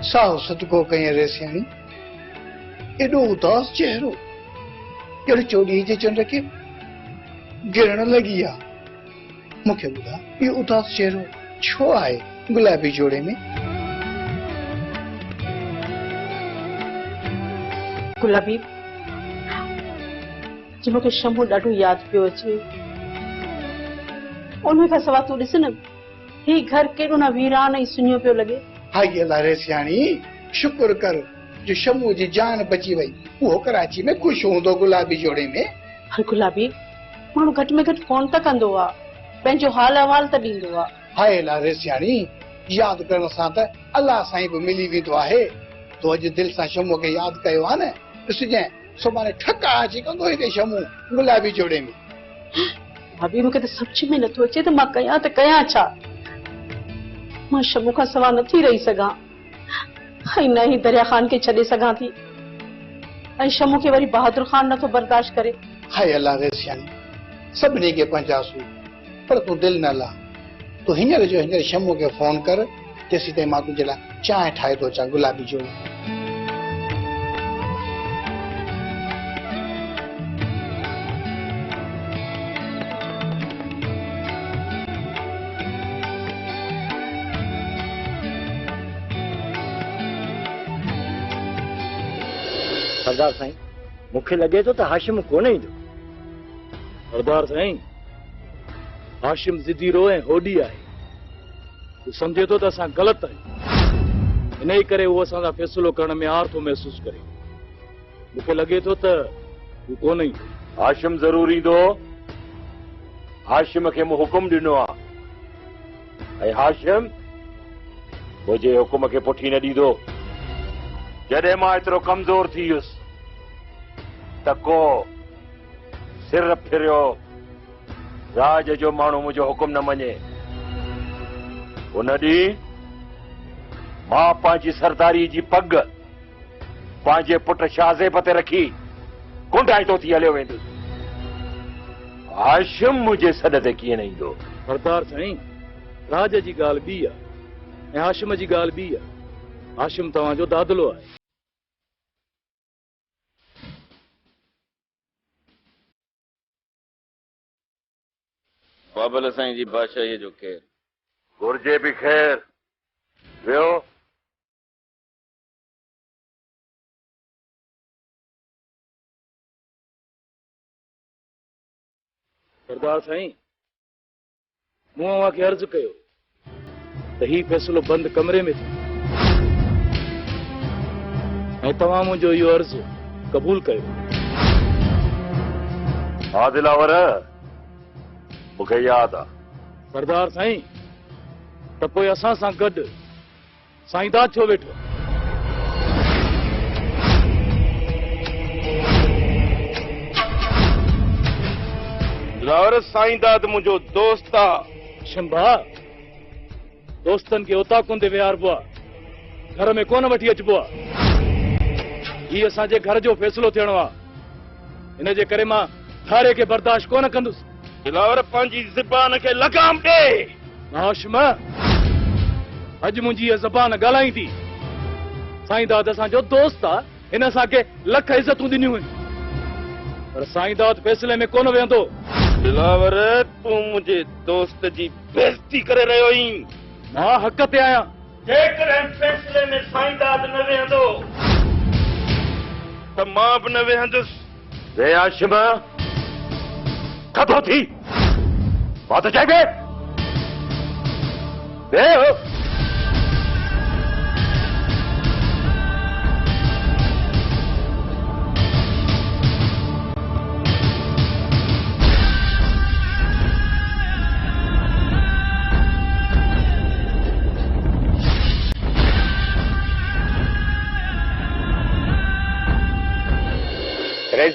Sao सदको कई रेसियाणी एडो उदास चेहरो जड़ चोरी जे चंड के गिरण लगी आ मुखे बुधा ये उदास चेहरो छो आए गुलाबी जोड़े में। गुलाबी जी मुखे शंभू ॾाढो याद पियो अचे। उन खां सवाइ तूं ॾिस न ही घर केॾो न वीरान ऐं सुञो पियो लॻे। हाय अल्लाह रेसियाणी शुक्र कर जो शंभू जी जान बची वई। वो कराची में खुश हूंदो गुलाबी जोड़े में। हर गुलाबी माण्हू घटि में घटि फोन त कंदो आहे पंहिंजो हाल अहवाल त ॾींदो आहे। हाय अल्लाह रेसियाणी याद करण सां त अल्लाह साईं बि मिली वेंदो आहे। तो अॼु दिलि सां शंभू खे यादि कयो आहे न ॾिसजांइ सुभाणे ठका अची कंदो हिते शंभू गुलाबी जोड़े में। भाभी मूंखे त सच में नथो अचे त मां कयां त कयां छा। मां शंभू खां सवाइ नथी रही सघां ऐं न ई दरिया ख़ान खे छॾे सघां थी ऐं शंभू खे वरी बहादुर ख़ान नथो बर्दाश्त करे। हाय अल्लाह रेसियाणी सभिनी खे पंहिंजासूं पर तूं दिलि न ला। तूं हींअर जो हींअर शंभू खे फोन कर तेसीं ताईं मां तुंहिंजे लाइ चांहि ठाहे थो अचां गुलाबी जोड़ी। सरदार साईं मुखे लगे तो हाशिम कोन ईंदो। सरदार साईं हाशिम ज़िदीरो ऐं होडी आहे। तू समझे तो त असां ग़लति आहियूं इन ई करे उहो असांजा फ़ैसिलो करण में आर थो महसूस करे। मूंखे लगे तो त तू कोन ईंदो। हाशिम ज़रूर ईंदो। हाशिम खे मूं हुकुम ॾिनो आहे ऐं हाशिम मुंहिंजे हुकुम खे पुठी न ॾींदो। जॾहिं मां एतिरो कमज़ोर थी वियुसि त को सिर फिरियो राज जो माण्हू मुंहिंजो हुकुम न मञे। उन ॾींहुं मां पंहिंजी सरदारी जी पग पंहिंजे पुट शाहज़ेब ते रखी कुंडाइतो थी हलियो वेंदुसि। हाशिम मुंहिंजे सॾ ते कीअं न ईंदो। सरदार साईं राज जी ॻाल्हि ॿी आहे ऐं हाशिम जी ॻाल्हि ॿी आहे। हाशिम तव्हांजो दादलो आहे। बाबल साईं जी बादशाही जो ख़ैर घुर्जे बि ख़ैर। वियो सरदार साईं मूं अव्हां खे अर्ज़ु कयो त ही फ़ैसिलो बंदि कमरे में थियो ऐं तव्हां मुंहिंजो इहो अर्ज़ु क़बूल कयो। हा दिलावर मूंखे यादि आहे। सरदार साईं त पोइ असां सां गॾु साईंदाद छो वेठो। दिलावर साईंदाद मुंहिंजो दोस्त आहे। शंभा दोस्तनि खे उताकुनि ते विहारबो आहे घर में कोन वठी अचबो आहे। ही असांजे घर जो फ़ैसिलो थियणो आहे इन जे करे मां थारे खे बर्दाश्त कोन कंदुसि। दिलावर पंहिंजी ज़बान खे लगाम ॾे। हाशिम अॼु मुंहिंजी हीअ ज़बान ॻाल्हाईंदी। साईंदाद असांजो दोस्त आहे हिन असांखे लख इज़तूं ॾिनियूं आहिनि पर साईंदाद फ़ैसिले में कोन वेहंदो। दिलावर तूं मुंहिंजे दोस्त जी बेइज़ती करे रहियो आहीं। मां हक़ ते आहियां। जेकॾहिं फ़ैसिले में साईंदाद न वेहंदो त मां बि न वेहंदुसि। वे हाशिम कथो थी बात चाहिए वे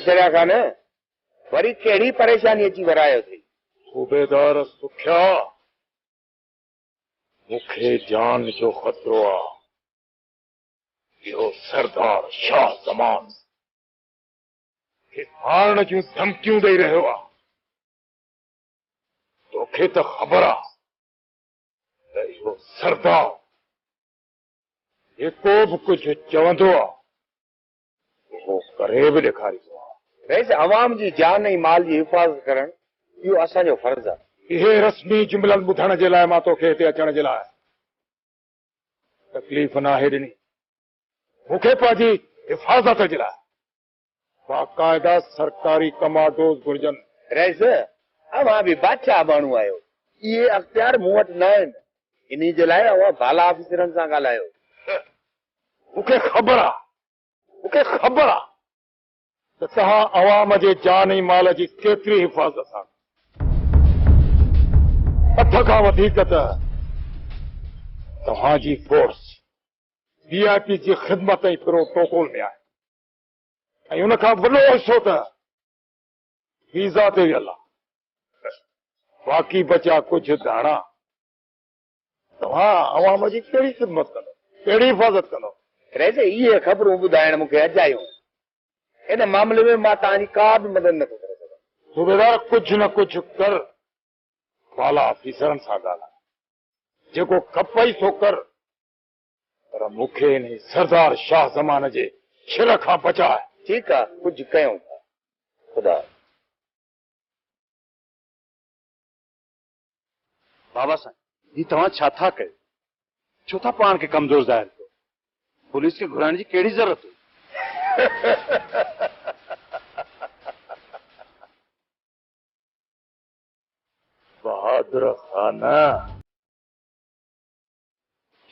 दरिया खान वरी कहिड़ी परेशानी अची वरायो थी। सूबेदार सुख्या मूंखे जान जो ख़तरो आहे। इहो सरदार शाह ज़मान खे मारण जूं धमकियूं ॾेई रहियो आहे। तोखे त ख़बर आहे त इहो सरदार जेको बि कुझु चवंदो आहे उहो करे बि ॾेखारींदो आहे। वैसे अवाम जी जान ऐं माल जी हिफ़ाज़त करण इहो असांजो फर्ज़ आहे। इहे रस्मी जुमलनि ॿुधण जे लाइ मां तोखे हिते अचण जे लाइ तकलीफ़ नाहे ॾिनी। मूंखे पंहिंजी हिफ़ाज़त जे लाइ बाक़ाइदा सरकारी कमांडोज़ घुर्जनि। रईस, अवां बि बादशाह माण्हू आहियो, इहे अख़्तियार मूं वटि न आहिनि, इन्ही जे लाइ अवां बाला ऑफिसरनि सां ॻाल्हायो। मूंखे ख़बर आहे त तव्हां अवाम जे जान ऐं माल जी केतिरी हिफ़ाज़त सां अठ खां वधीक त तव्हांजी फोर्स VIP जी ख़िदमत ऐं प्रोटोकॉल में आहे ऐं हुन खां वॾो हिसो त वीज़ा ते वियल आहे। बाक़ी बचा कुझु दाणा तव्हां अवाम जी कहिड़ी ख़िदमत कंदो, कहिड़ी हिफ़ाज़त कंदो? रईस, इहे ख़बरूं ॿुधाइण मूंखे अजायूं। इन मामले में मां तव्हांजी का बि मदद नथो करे सघां। सूबेदार, कुझु न कुझु कर, बाला ऑफिसरनि सां ॻाल्हाए, जेको खपई सो कर, पर मूंखे इन सरदार शाह ज़मान जे शिर खां बचाए। ठीकु आहे, कुझु कयूं था। ख़ुदा। बाबा साईं, ही तव्हां छा था कयो? छो था पाण खे कमज़ोर ज़ाहिर कयो? पुलिस खे घुराइण जी कहिड़ी ज़रूरत हुई? बहादुर ख़ान,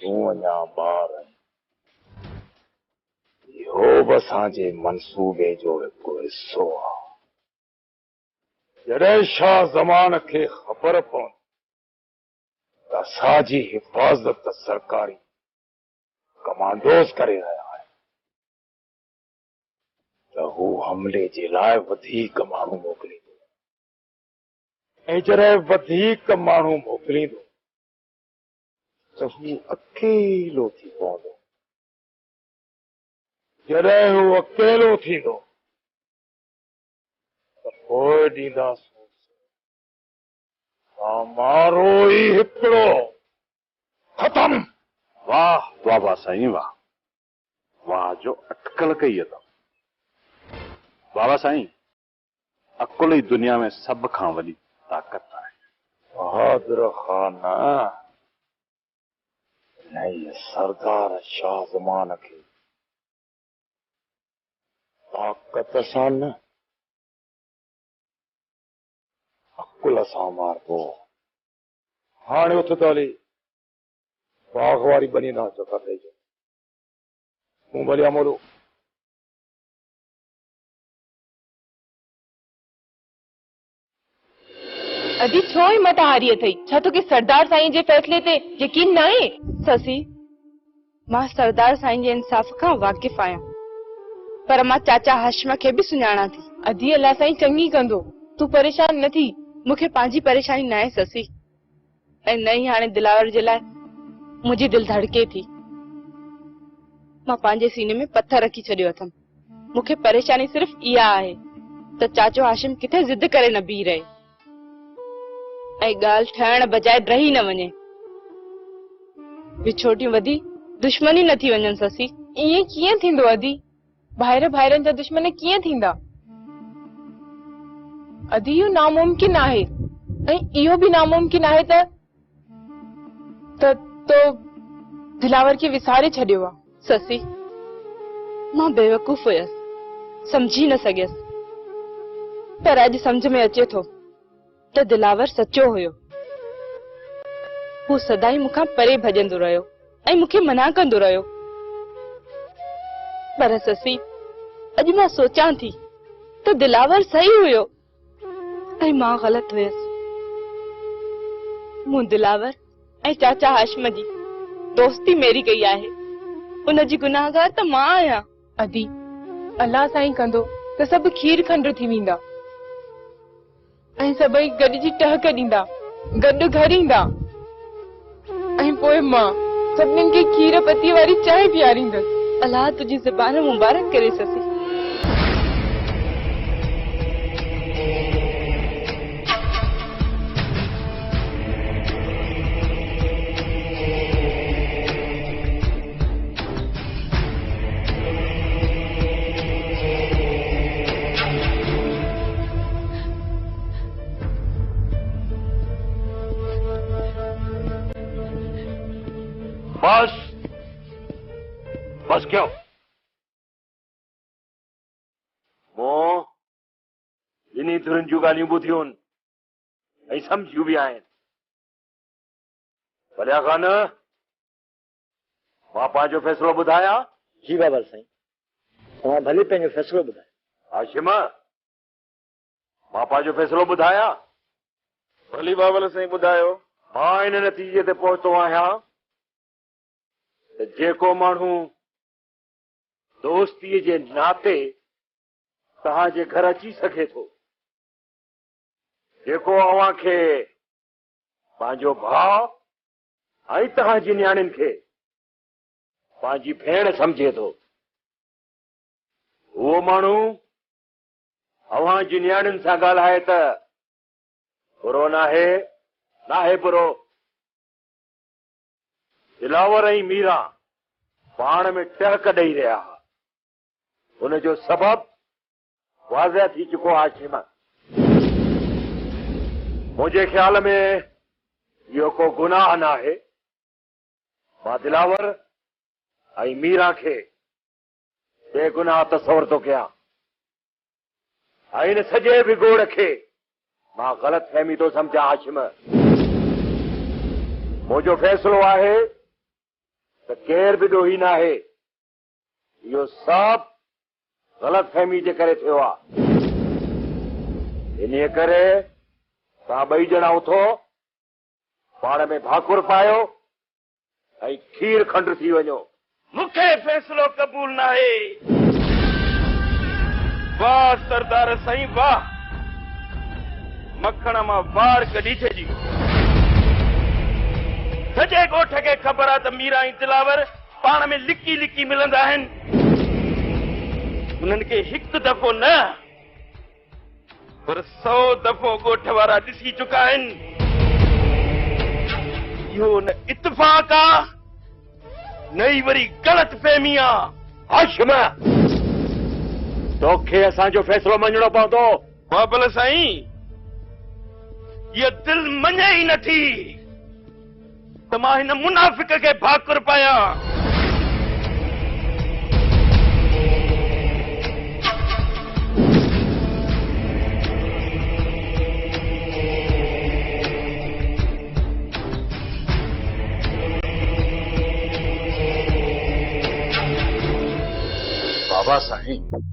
तूं अञा ॿार आहीं। इहो बि असांजे मंसूबे जो हिकु हिसो आहे। जॾहिं शाह ज़मान खे ख़बर पवंदी त असांजी हिफ़ाज़त सरकारी कमांडोज़ करे रहिया आहिनि त हू हमले जे लाइ वधीक माण्हू मोकिलींदो, ऐं जॾहिं वधीक माण्हू मोकिलींदो त हू अकेलो थी पवंदो। जॾहिं हू अकेलो थींदो त पोइ ॾींदासीं हमारो ई हिकिड़ो ख़तम। वाह बाबा साईं, वाह वाह, जो अटकल कई अथव। बाबा साईं, अकुल ई दुनिया में सभ खां वॾी ताक़त आहे। बहादुर ख़ान, नहीं सरदार शाह ज़मान खे ताक़त सां न, अकुल सां मारबो। हाणे उथ त हली बाग़ वारी बनी ना चकर ॾेई तूं भलिया मोलो। अदी छो हिम्मत हारी अथई? छा तोखे सरदार साईं जे फ़ैसिले ते यकीन न आहे? ससी, मां सरदार साईं जे इंसाफ़ खां वाक़िफ़ आहियां, पर मां चाचा हाशिम खे बि सुञाणा थी। अदी अल्लाह साईं चङी कंदो, तूं परेशान न थी। मूंखे पंहिंजी परेशानी न आहे ससी, ऐं न ई हाणे दिलावर जे लाइ मुंहिंजी दिलि धड़के थी। मां पंहिंजे सीने में पत्थर रखी छॾियो अथमि। मूंखे परेशानी सिर्फ़ इहा आहे त चाचो हाशिम किथे ज़िद करे न बीह रहे ऐं ॻाल्हि ठहण बजाए रही न वञे। विछोटियूं वधी दुश्मनी न थी वञनि ससी। ईअं कीअं थींदो अदी? भाइर भाइरनि जा दुश्मन कीअं थींदा? अदी इहो नामुमकिन आहे, ऐं इहो बि नामुमकिन आहे त तो दिलावर खे विसारे छॾियो आहे। ससी, मां बेवकूफ़ हुयसि, समझी न सघियसि, पर अॼु समझ में अचे थो त दिलावर सचो हुयो। हू सदाई मूंखां परे भॼंदो रहियो ऐं मूंखे मना कंदो रहियो। पर ससी, अॼु मां सोचां थी त दिलावर सही हुयो ऐं मां ग़लति हुयसि। मूं दिलावर ऐं चाचा हाशिम जी दोस्ती मेरी कई आहे, उनजी गुनाहगार त मां आहियां। अदी, अल्लाह साईं कंदो त सभु खीर खंड थी वेंदा ऐं सभई गॾिजी टहक ॾींदा, गॾु घर ईंदा, ऐं पोइ मां सभिनीनि खे खीर पतीअ वारी चांहि पीआरींदसि। अल्लाह तुंहिंजी ज़बान मुबारक करे ससी। बस बस क्यों मो इन्हीं धुरन जूं ॻाल्हियूं ॿुधियूं ऐं सम्झियूं बि आहिनि भलिया खान मां पंहिंजो फ़ैसिलो ॿुधायां जी बाबा साईं तव्हां भले पंहिंजो फ़ैसिलो ॿुधायो हाशिम मां पंहिंजो फ़ैसिलो ॿुधायां भली बाबा साईं ॿुधायो मां इन नतीजे ते पहुतो आहियां त जेको माण्हू दोस्तीअ जे नाते तव्हांजे घर अची सघे थो जेको अव्हां खे पंहिंजो भाउ ऐं तव्हांजी न्याणियुनि खे पंहिंजी भेण सम्झे थो उहो माण्हू अव्हां जी न्याणियुनि सां ॻाल्हाए त बुरो नाहे बुरो दिलावर ऐं मीरा पाण में टहक ॾेई रहिया उनजो सबबु वाज़ह थी चुको आहे हाशिम मुंहिंजे ख़्याल में इहो को गुनाह नाहे मां दिलावर ऐं मीरा खे बेगुनाह तसवर थो कयां ऐं इन सॼे बिगोड़ खे मां ग़लत फहमी थो सम्झां हाशिम मुंहिंजो फ़ैसिलो आहे त केर बि ॾोही नाहे इहो सभु ग़लत फहमी जे करे थियो आहे इन्हीअ करे तव्हां ॿई ॼणा उथो पाण में भाकुर पायो ऐं खीर खंड थी वञो मूंखे फ़ैसिलो क़बूल नाहे वाह सरदार साईं वाह मखण मां वार कढी छॾी सॼे ॻोठ खे ख़बर आहे त मीरा ऐं दिलावर पाण में लिकी लिकी मिलंदा आहिनि उन्हनि खे हिकु दफ़ो न पर 100 दफ़ो ॻोठ वारा ॾिसी चुका आहिनि इहो न इत्तेफ़ाक़ आहे न ई वरी ग़लत फहमी आहे हाशिम तोखे असांजो फ़ैसिलो मञणो पवंदो बाबल साईं इहा दिलि मञे ई नथी त मां हिन मुनाफ़िक खे भाकुर पायां बाबा साईं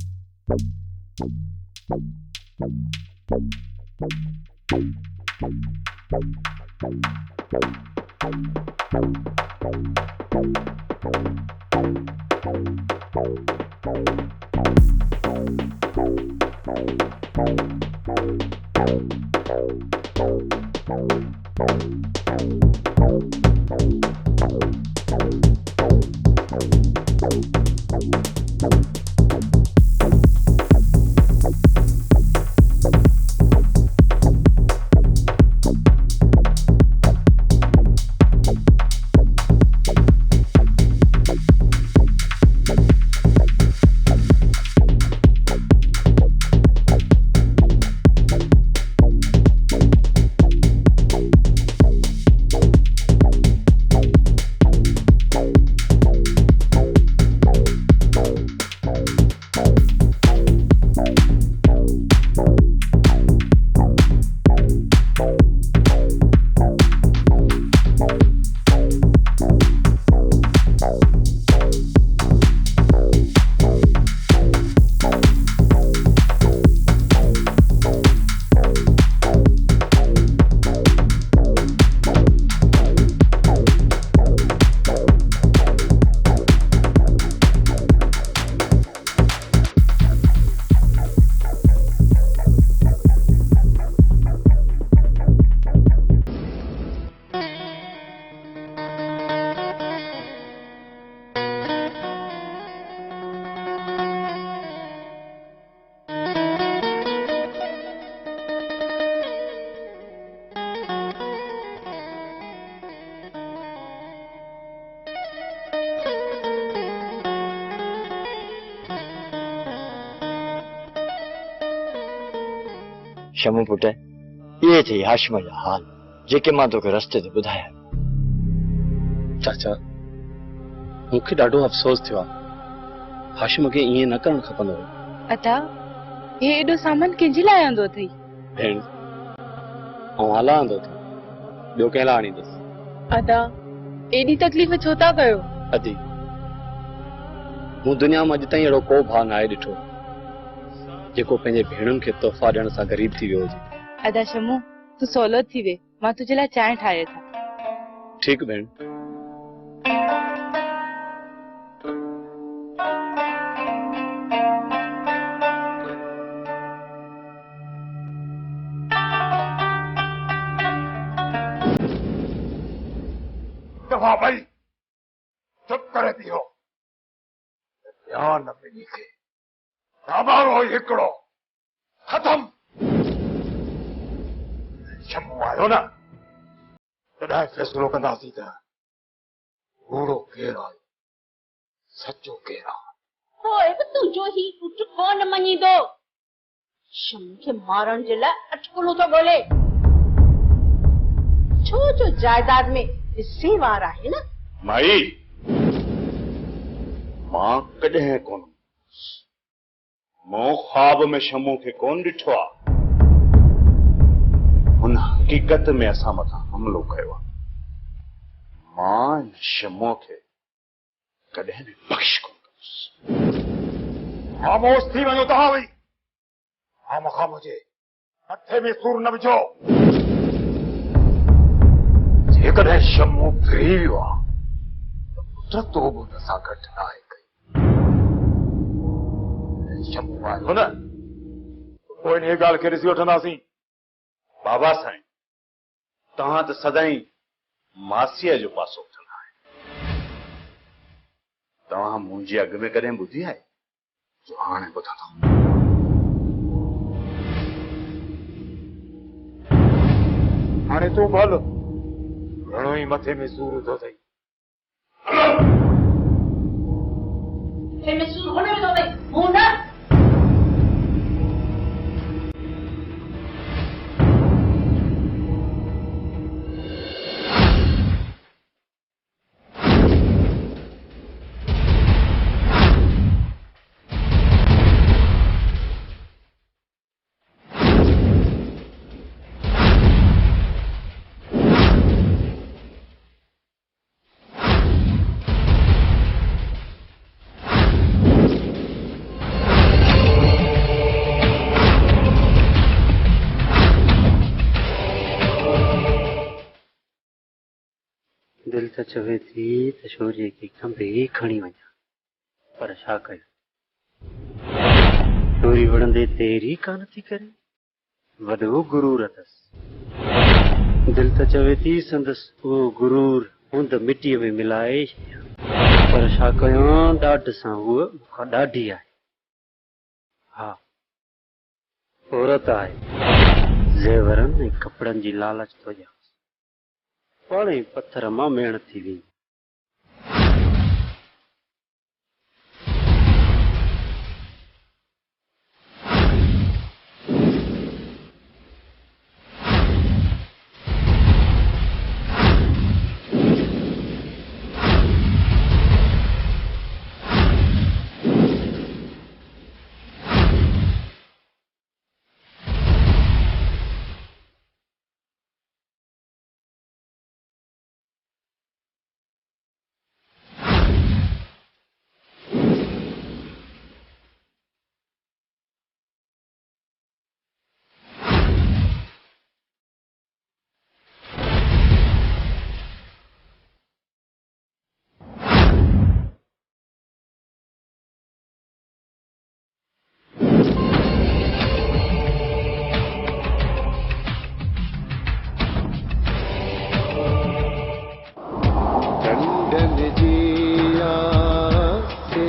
शमू पुट ये थी हाशिम जा हाल जेके मां तोखे रस्ते ते ॿुधाया चाचा मूंखे ॾाढो अफ़सोस थियो आहे। हाशिम खे ईअं न करणु खपंदो हो। अदा हे एॾो सामान कंहिंजे लाइ आंदो अथई? भेण ऐं आला आंदो अथई, ॿियो कंहिं लाइ आणींदुसि। अदा एॾी तकलीफ़ छो था कयो? अदी मूं दुनिया में अॼु ताईं अहिड़ो को भाउ न आहे ॾिठो जेको पंहिंजे भेणुनि खे तोहफ़ा ॾियण सां ग़रीब थी वियो हुजे। अदा शमू तूं सहुलो थी वे, मां तुंहिंजे लाइ चांहि ठाहे था। ठीकु भेण। दफ़ा भाई चुप करे थी हो ध्यान न मिली के राबारो हिकिड़ो खत्म। शमू आयो न तॾहिं फ़ैसिलो कंदासीं त कूड़ो केरु आहे सचो केरु आहे। होए बि तुंहिंजो ही पुट कोन मञींदो। शमू खे मारण जे लाइ अटकलो थो ॻोल्हे। छो जो जायदाद में हिस्सेवार आहे न। माई मां कॾहिं कोन मूं ख्वाब में शमू खे कोन ॾिठो आहे। हुन हक़ीक़त में असां मथां हमलो कयो आहे। मां हिन शमू खे कॾहिं बि बख़्श कोन कंदुसि। ख़ामोश थी वञो तव्हां वई खामखा मुंहिंजे मथे में सूर न विझो। जेकॾहिं शमू फिरी वियो आहे त पुट तो बि हुन सां गॾु न आहे कई। शमू आयो न पोइ इन ॻाल्हि खे ॾिसी वठंदासीं। बाबा साईं तव्हां त सदाई मासीअ जो पासो वठंदा आहियो। तव्हां मुंहिंजे अॻ में कॾहिं ॿुधी आहे जो हाणे ॿुधंदो। हाणे तूं भल घणो ई मथे में सूर थो अथई। मथे में सूर हुन में थो अथई, मूं न। दिल त चवे थी त शौर्य खे खंभे खणी वञा, पर छा कयूं? चोरी वणंदे तेरी कान थी करे, वॾो गुरूर अथसि। दिल त चवे थी संदसि उहो गुरूर हूंद मिटीअ में मिलाए छॾियां, पर छा कयां? ॾाढ सां उहा मूंखां ॾाढी आहे। हा, औरत आहे, ज़ेवरनि ऐं कपिड़नि जी लालच थो ॾियां, पाणे ई पत्थर मां मेण थी वेंदी।